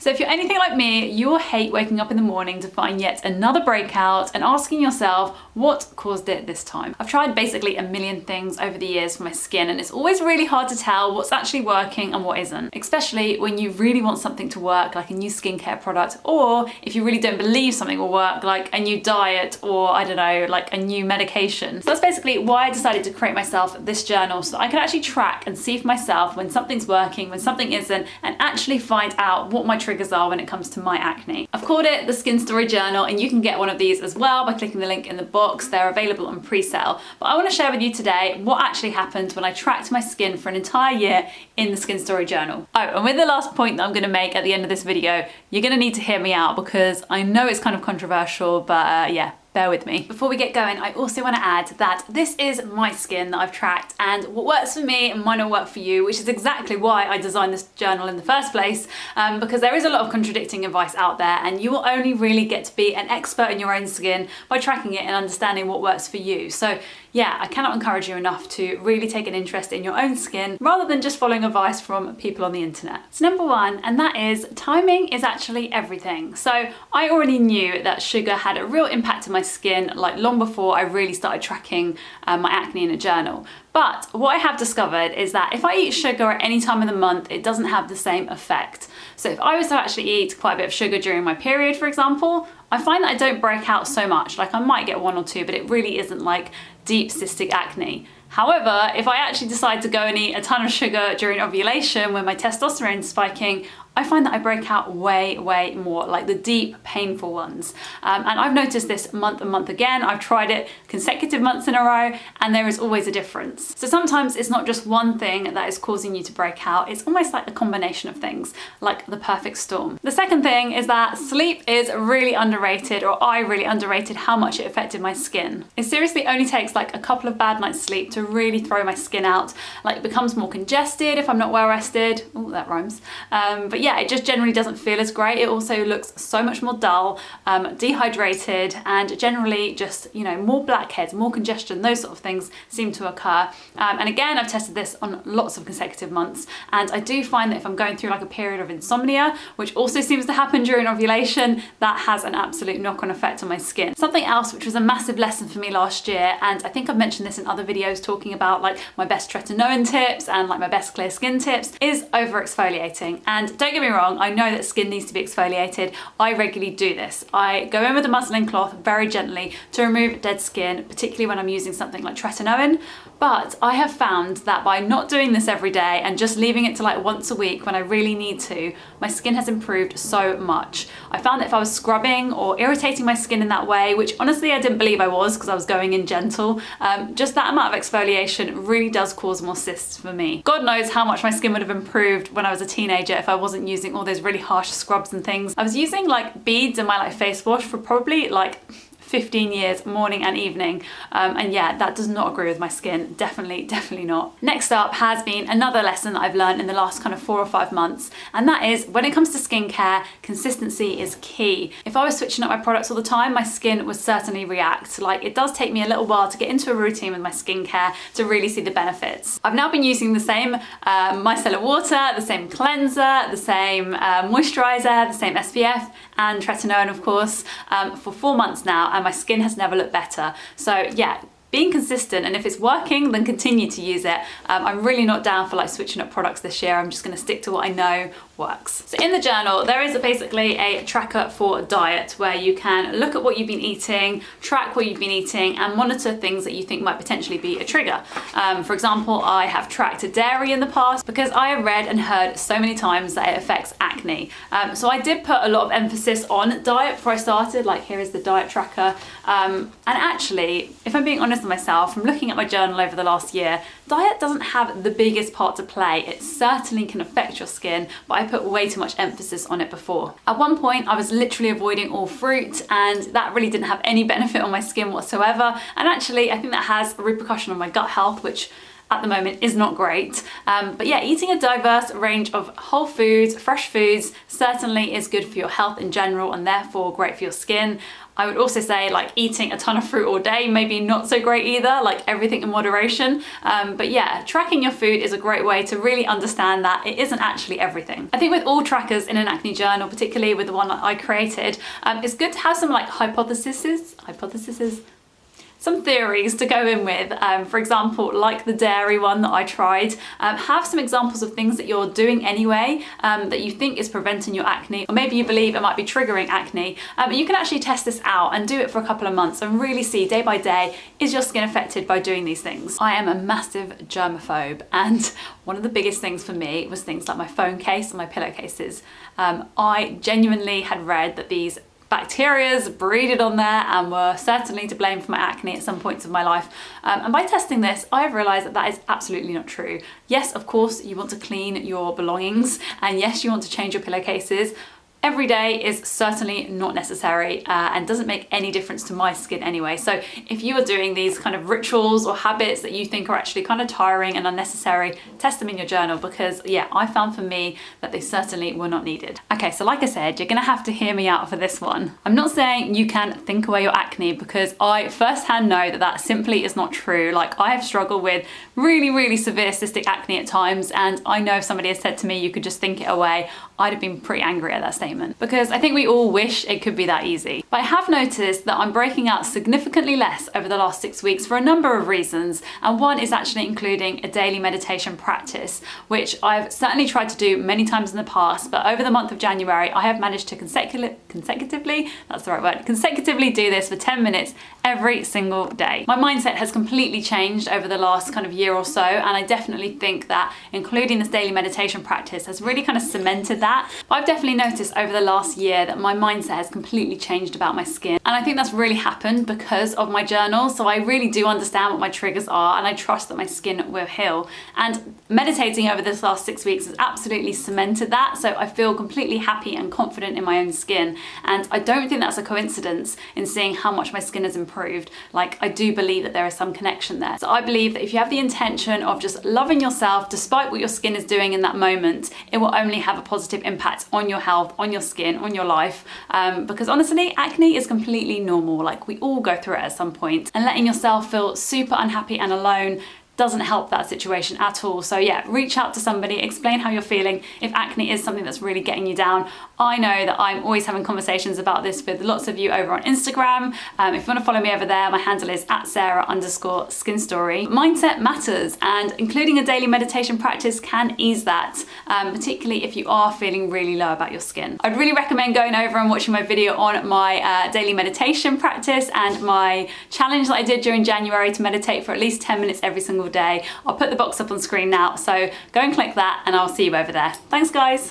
So if you're anything like me, you will hate waking up in the morning to find yet another breakout and asking yourself what caused it this time. I've tried basically a million things over the years for my skin, and it's always really hard to tell what's actually working and what isn't, especially when you really want something to work, like a new skincare product, or if you really don't believe something will work, like a new diet, or I don't know, like a new medication. So that's basically why I decided to create myself this journal, so that I can actually track and see for myself when something's working, when something isn't, and actually find out what my triggers are when it comes to my acne. I've called it the Skinstory journal, and you can get one of these as well by clicking the link in the box. They're available on pre-sale. But I want to share with you today what actually happened when I tracked my skin for an entire year in the Skinstory journal. Oh, and with the last point that I'm going to make at the end of this video, you're going to need to hear me out because I know it's kind of controversial, but yeah, bear with me. Before we get going, I also want to add that this is my skin that I've tracked, and what works for me might not work for you, which is exactly why I designed this journal in the first place, because there is a lot of contradicting advice out there, and you will only really get to be an expert in your own skin by tracking it and understanding what works for you. So yeah, I cannot encourage you enough to really take an interest in your own skin rather than just following advice from people on the internet. So number one, and that is timing is actually everything. So I already knew that sugar had a real impact on my skin, like long before I really started tracking my acne in a journal. But what I have discovered is that if I eat sugar at any time of the month, it doesn't have the same effect. So if I was to actually eat quite a bit of sugar during my period, for example, I find that I don't break out so much. Like I might get one or two, but it really isn't like deep cystic acne. However, if I actually decide to go and eat a ton of sugar during ovulation when my testosterone is spiking, I find that I break out way more, like the deep, painful ones. And I've noticed this month and month again. I've tried it consecutive months in a row, and there is always a difference. So sometimes it's not just one thing that is causing you to break out. It's almost like a combination of things, like the perfect storm. The second thing is that sleep is really underrated, or I really underrated how much it affected my skin. It seriously only takes like a couple of bad nights sleep to really throw my skin out. Like it becomes more congested if I'm not well rested. Oh, that rhymes. But yeah, it just generally doesn't feel as great. It also looks so much more dull, dehydrated, and generally just, you know, more blackheads, more congestion, those sort of things seem to occur. And again, I've tested this on lots of consecutive months, and I do find that if I'm going through like a period of insomnia, which also seems to happen during ovulation, that has an absolute knock-on effect on my skin. Something else which was a massive lesson for me last year, and I think I've mentioned this in other videos talking about like my best tretinoin tips and like my best clear skin tips, is over exfoliating. And don't get me wrong, I know that skin needs to be exfoliated. I regularly do this. I go in with a muslin cloth very gently to remove dead skin, particularly when I'm using something like tretinoin. But I have found that by not doing this every day and just leaving it to like once a week when I really need to, my skin has improved so much. I found that if I was scrubbing or irritating my skin in that way, which honestly I didn't believe I was because I was going in gentle, just that amount of exfoliation really does cause more cysts for me. God knows how much my skin would have improved when I was a teenager if I wasn't using all those really harsh scrubs and things. I was using like beads in my like face wash for probably like 15 years, morning and evening, and yeah, that does not agree with my skin. Definitely not. Next up has been another lesson that I've learned in the last kind of 4 or 5 months, and that is when it comes to skincare, consistency is key. If I was switching up my products all the time, my skin would certainly react. Like it does take me a little while to get into a routine with my skincare to really see the benefits. I've now been using the same micellar water, the same cleanser, the same moisturizer, the same SPF, and tretinoin of course, for 4 months now, and my skin has never looked better. So yeah, being consistent, and if it's working, then continue to use it. I'm really not down for like switching up products this year. I'm just gonna stick to what I know works. So in the journal, there is basically a tracker for diet where you can look at what you've been eating, track what you've been eating, and monitor things that you think might potentially be a trigger. For example, I have tracked dairy in the past because I have read and heard so many times that it affects acne. So I did put a lot of emphasis on diet before I started, like here is the diet tracker. And actually, if I'm being honest with myself, from looking at my journal over the last year, diet doesn't have the biggest part to play. It certainly can affect your skin, but I put way too much emphasis on it before. At one point, I was literally avoiding all fruit, and that really didn't have any benefit on my skin whatsoever. And actually, I think that has a repercussion on my gut health, which at the moment is not great. But yeah, eating a diverse range of whole foods, fresh foods, certainly is good for your health in general and therefore great for your skin. I would also say like eating a ton of fruit all day, maybe not so great either, like everything in moderation. But yeah, tracking your food is a great way to really understand that it isn't actually everything. I think with all trackers in an acne journal, particularly with the one that I created, it's good to have some like hypotheses, some theories to go in with. For example, like the dairy one that I tried, have some examples of things that you're doing anyway that you think is preventing your acne, or maybe you believe it might be triggering acne. You can actually test this out and do it for a couple of months and really see day by day, is your skin affected by doing these things? I am a massive germaphobe, and one of the biggest things for me was things like my phone case and my pillowcases. I genuinely had read that these bacterias breeded on there and were certainly to blame for my acne at some points of my life. And by testing this, I have realized that that is absolutely not true. Yes, of course, you want to clean your belongings, and yes, you want to change your pillowcases. Every day is certainly not necessary and doesn't make any difference to my skin anyway. So if you are doing these kind of rituals or habits that you think are actually kind of tiring and unnecessary, test them in your journal, because yeah, I found for me that they certainly were not needed. Okay, so like I said, you're gonna have to hear me out for this one. I'm not saying you can think away your acne, because I firsthand know that that simply is not true. Like, I have struggled with really, really severe cystic acne at times, and I know if somebody has said to me you could just think it away, I'd have been pretty angry at that statement, because I think we all wish it could be that easy. But I have noticed that I'm breaking out significantly less over the last 6 weeks for a number of reasons, and one is actually including a daily meditation practice, which I've certainly tried to do many times in the past, but over the month of January I have managed to consecutively, that's the right word, consecutively do this for 10 minutes every single day. My mindset has completely changed over the last kind of year or so, and I definitely think that including this daily meditation practice has really kind of cemented that. But I've definitely noticed over the last year that my mindset has completely changed about my skin, and I think that's really happened because of my journal. So I really do understand what my triggers are, and I trust that my skin will heal. And meditating over this last 6 weeks has absolutely cemented that, so I feel completely happy and confident in my own skin, and I don't think that's a coincidence in seeing how much my skin has improved. Like, I do believe that there is some connection there. So I believe that if you have the intention of just loving yourself despite what your skin is doing in that moment, it will only have a positive impact on your health, on your skin, on your life, because honestly, acne is completely normal. Like, we all go through it at some point, and letting yourself feel super unhappy and alone doesn't help that situation at all. So yeah, reach out to somebody, explain how you're feeling if acne is something that's really getting you down. I know that I'm always having conversations about this with lots of you over on Instagram. If you want to follow me over there, my handle is @Sarah_Skinstory. Mindset matters, and including a daily meditation practice can ease that, particularly if you are feeling really low about your skin. I'd really recommend going over and watching my video on my daily meditation practice and my challenge that I did during January to meditate for at least 10 minutes every single day. I'll put the box up on screen now, so go and click that, and I'll see you over there. Thanks guys.